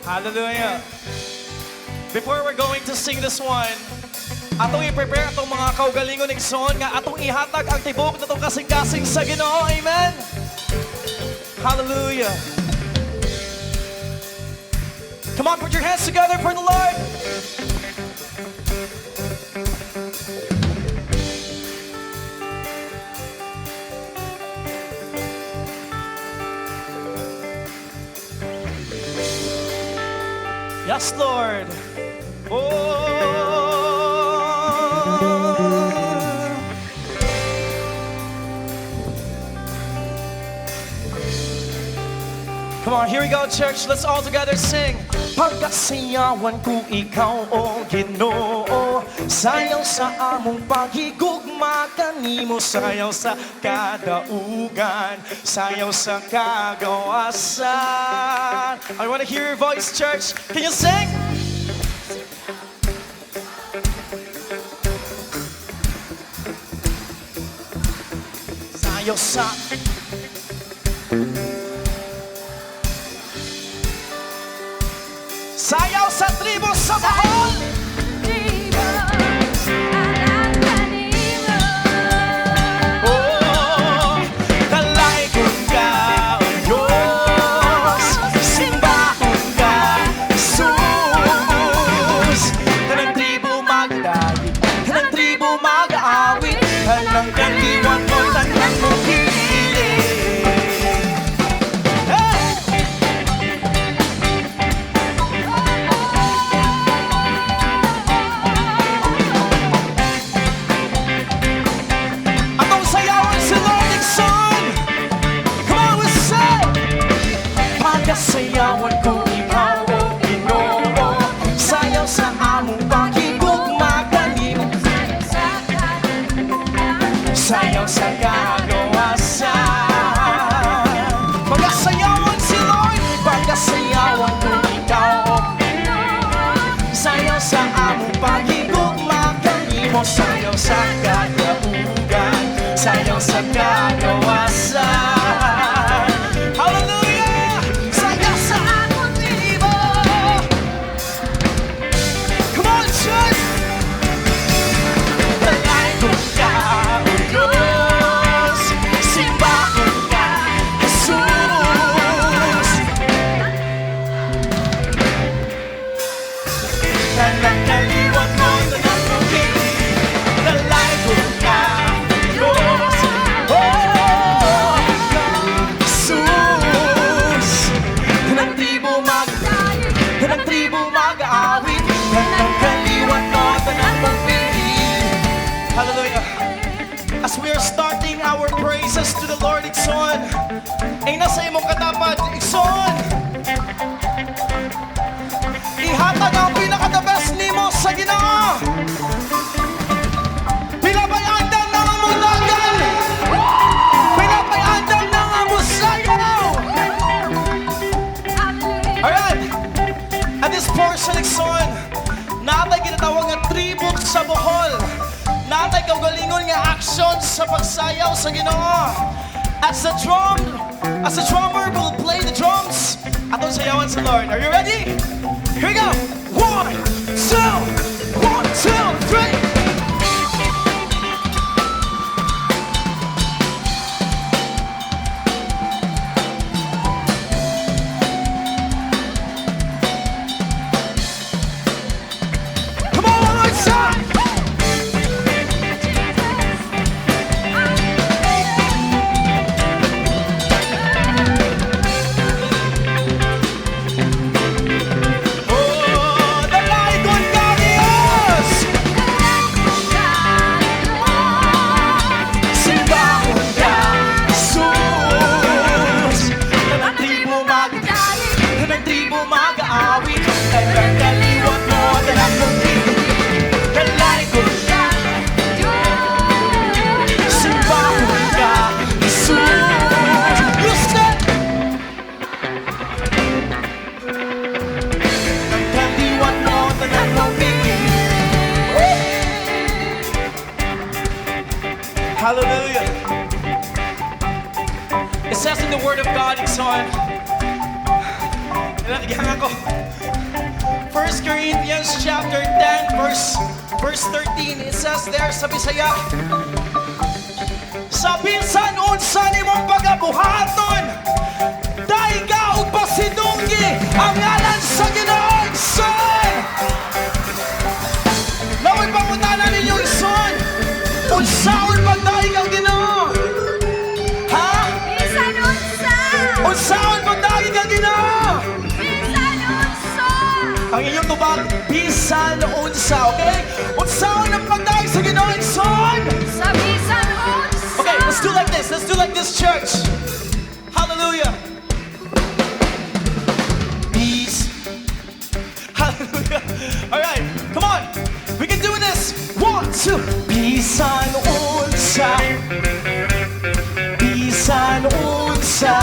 Hallelujah. Before we're going to sing this one, atong i-prepare atong mga kaugalingon ng son nga atong ihatag ang tibok na itong kasing-kasing sa Ginoo. Amen? Hallelujah. Come on, put your hands together for the Lord. Yes, Lord. Oh. Come on, here we go, church. Let's all together sing. Pagkasayawan ko ikaw, o Ginoo, sayaw sa among paghigugma kanimo, sayaw sa kadaugan, sayaw sa kagawasan. I want to hear your voice, church. Can you sing? Sayaw sa sayaw sa tribu sa Bohol. Tribu, alam kanimo. Oh, dalay kong ka, o Diyos, simbahon ka, Jesus. Tanang tribu magdagit, tanang tribu mag-aawit, tanang kaliwan mo, tanang mong pinili. Sayawan ko ikaw, o Ginoo, sayaw sa among paghigugma kanimo, sayaw sa kagawasan. Pagkasayawan si Lord, pagkasayawan ko ikaw, o Ginoo, sayaw sa among paghigugma kanimo, sayaw sa kadaugan, sayaw sa kagawasan. Hallelujah! Hallelujah. As we are starting our praises to the Lord, Ikson, ay nasa imong katapat, Ikson, ihatag ang pinaka-the best nimo sa Ginoo. Pinabayandang ng among dagan, pinabayandang ng among sayaw. Alright, at this portion, Ikson, natay ginatawag nga tribu sa Bohol. Natay kaugalingon nga action sa pagsayaw sa Ginoo. As the drummer will play the drums, atong sayawan sa Lord. Are you ready? Here we go. 1, 2, 1, 2, 3. Hallelujah. It says in the Word of God, Ikson, nalagyan ako, Romans chapter 10, verse 13, it says there sa Bisaya, sa bisan unsa nimong pagabuhaton, dahil ka ug pasidunggi ang ngalan sa Ginoong Son. Laway pangutana ninyo Son, unsaon pagdahig ang Ginoo? Ha? Bisan unsa. Unsaon pagdahig ang Ginoo? Bisan unsa. Ang inyong tubag, bisan unsa, okay? Unsaon ang pagdahig sa Ginoong Son? Sa bisan unsa. Okay, let's do like this. Let's do like this, church. Hallelujah. Peace. Hallelujah. All right, come on. We can do this. 1, 2. Bisan unsa. Bisan unsa.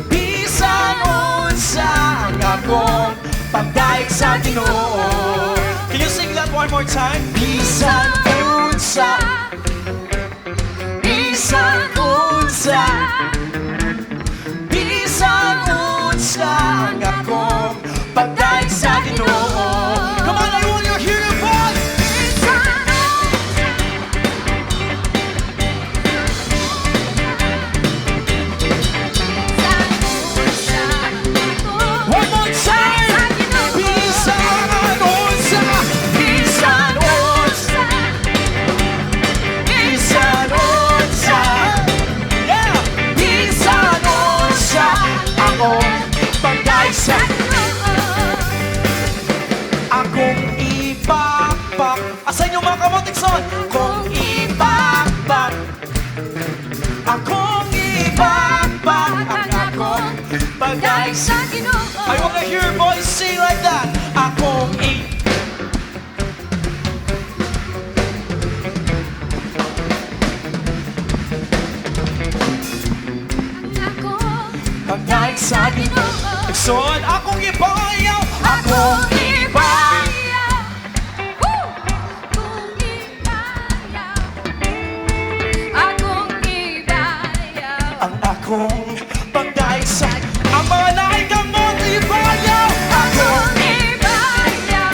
Bisan unsa ang akong pagdaig sa Ginoo. Can you sing that one more time? Bisan unsa. Bisan unsa. Bisan unsa ang akong pagdaig sa Ginoo. Come on, I want you to hear your voice. One more time. Bisan unsa. Bisan unsa. Bisan unsa. Yeah. Bisan unsa akong pagdaig sa akong ipakpak. Asan yung mga kamotik son? Akong ipakpak. Akong ipakpak ang akong pagdaig sa I wanna hear your voice sing like that. Akong pagdaig sa Ginoo. Son, akong ipayaw. Akong ipayaw. Ang akong pagdaig sa ang mga naikamot ipayaw. Akong yeah.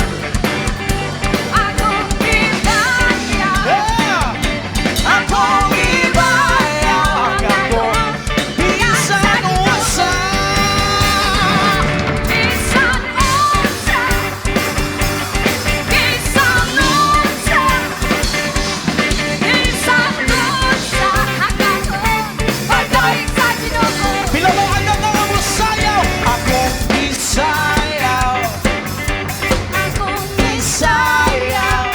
Akong ipayaw. Ang akong bisan unsa. Bilawahan na mga musayaw. Akong isayaw. Isayaw.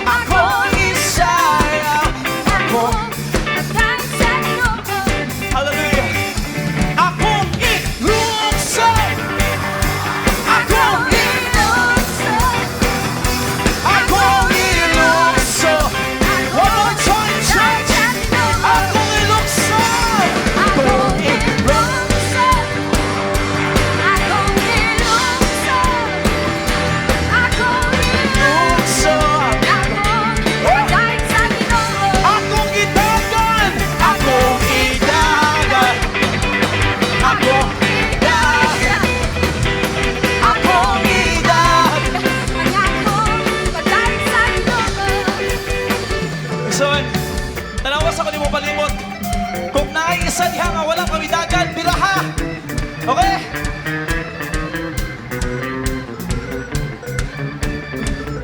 Akong isayaw. Akong hallelujah. Akong ilukso. Akong ilukso. Akong ilukso. One more time, church. Akong ilukso. Akong ilukso. Ilukso. Akong idagan. Akong idagan. Akong idagan. Akong idagan. Son, tanawas ako ni mo palimot. Kung naiisa diha nga walang kamidagan, biraha. Okay?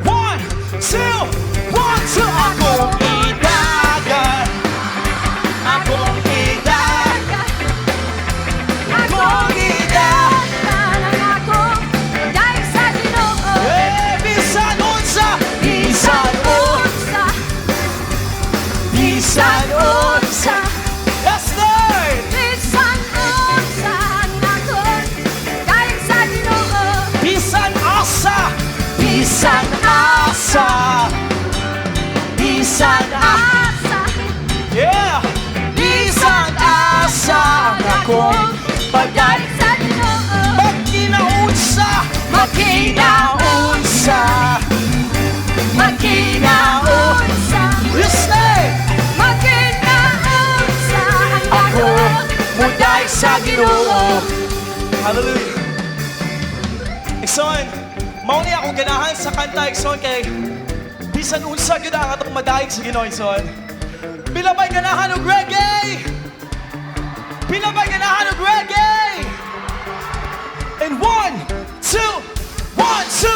One, two. Akong idagan. Akong idagan. Akong idagan. Eh, bisan unsa. Bisan unsa. Bisan unsa. Yes, Lord. Bisan asa. Bisan asa. Bisan asa. Yeah. Bisan asa ang akong pagdaig sa Ginoo. Magkinaunsa. Magkinaunsa. Magkinaunsa. Listen. Magkinaunsa ang Ako mudaig sa Ginoo. Hallelujah. Igsoon, mauni akong ganahan sa kanta Igsoon kay bisan unsa gyud ang atong madaig sa Ginoo Igsoon. Pila ba'y ganahan og reggae? Pila ba'y ganahan og reggae? And 1, 2, 1, 2.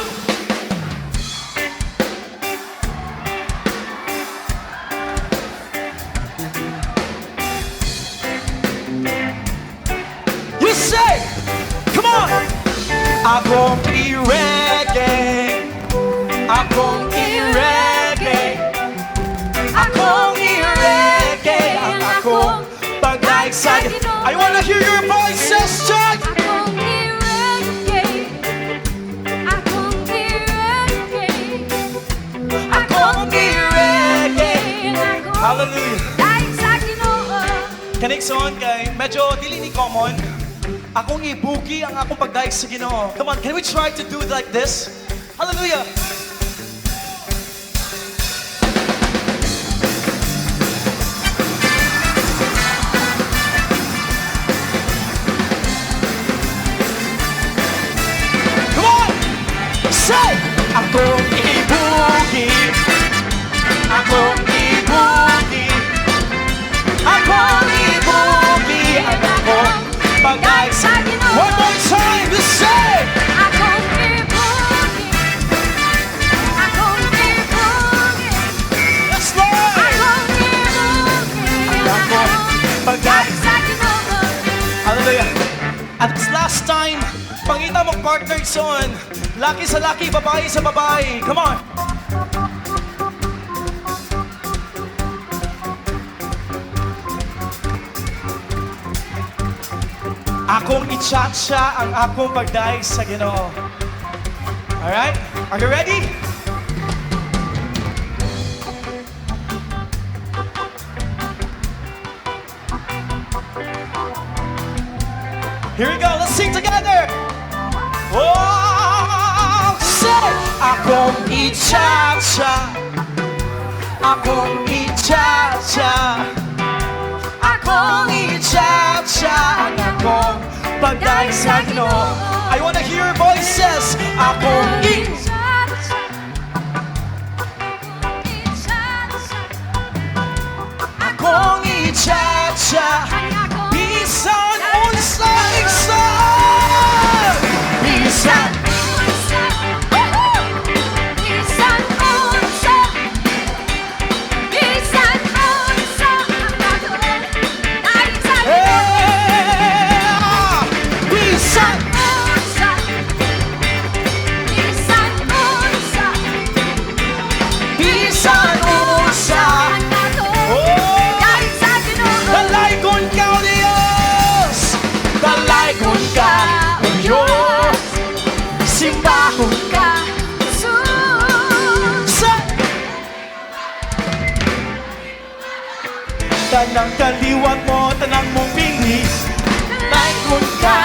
You say, come on! Akong i-reggae, akong i-reggae, akong i-reggae, ang akong pagdaig sa I wanna hear your voices, church! Akong i-reggae, akong i-reggae, Akong i-reggae. akong Hallelujah. dahil sa Ginoo. Kanikson kay medyo dili ni common. Akong ibuki ang akong pagdaig sa Ginoo. Come on, can we try to do it like this? Hallelujah. Come on! Say! Akong ibuki. Akong ibuki. Akong ibuki. Ang akong pagdaig sa Ginoo. One more time, you say! Akong ibuki, akong ibuki, Yes, Lord! akong ibuki, akong pagdaig sa Ginoo. Hallelujah. At this last time, pangita mong partner son. Laki sa laki, babae sa babae. Come on. Akong itchatcha ang akong pagdaig sa Ginoo. Alright? Are you ready? Here we go. Let's sing together. Oh, say, akong itchatcha, akong itchatcha, akong itchatcha, ang akong pagdaig sa Ginoo. I wanna hear your voices. Akong akong itchatcha, bisan unsa igsoon. Bisan eh, bisan bisan unsa. Dalaygon ka, O Diyos! Dalaygon ka, O Diyos! Simbahon sa tanang kaliwat mo, tanang mong bingis. Dalaygon ka,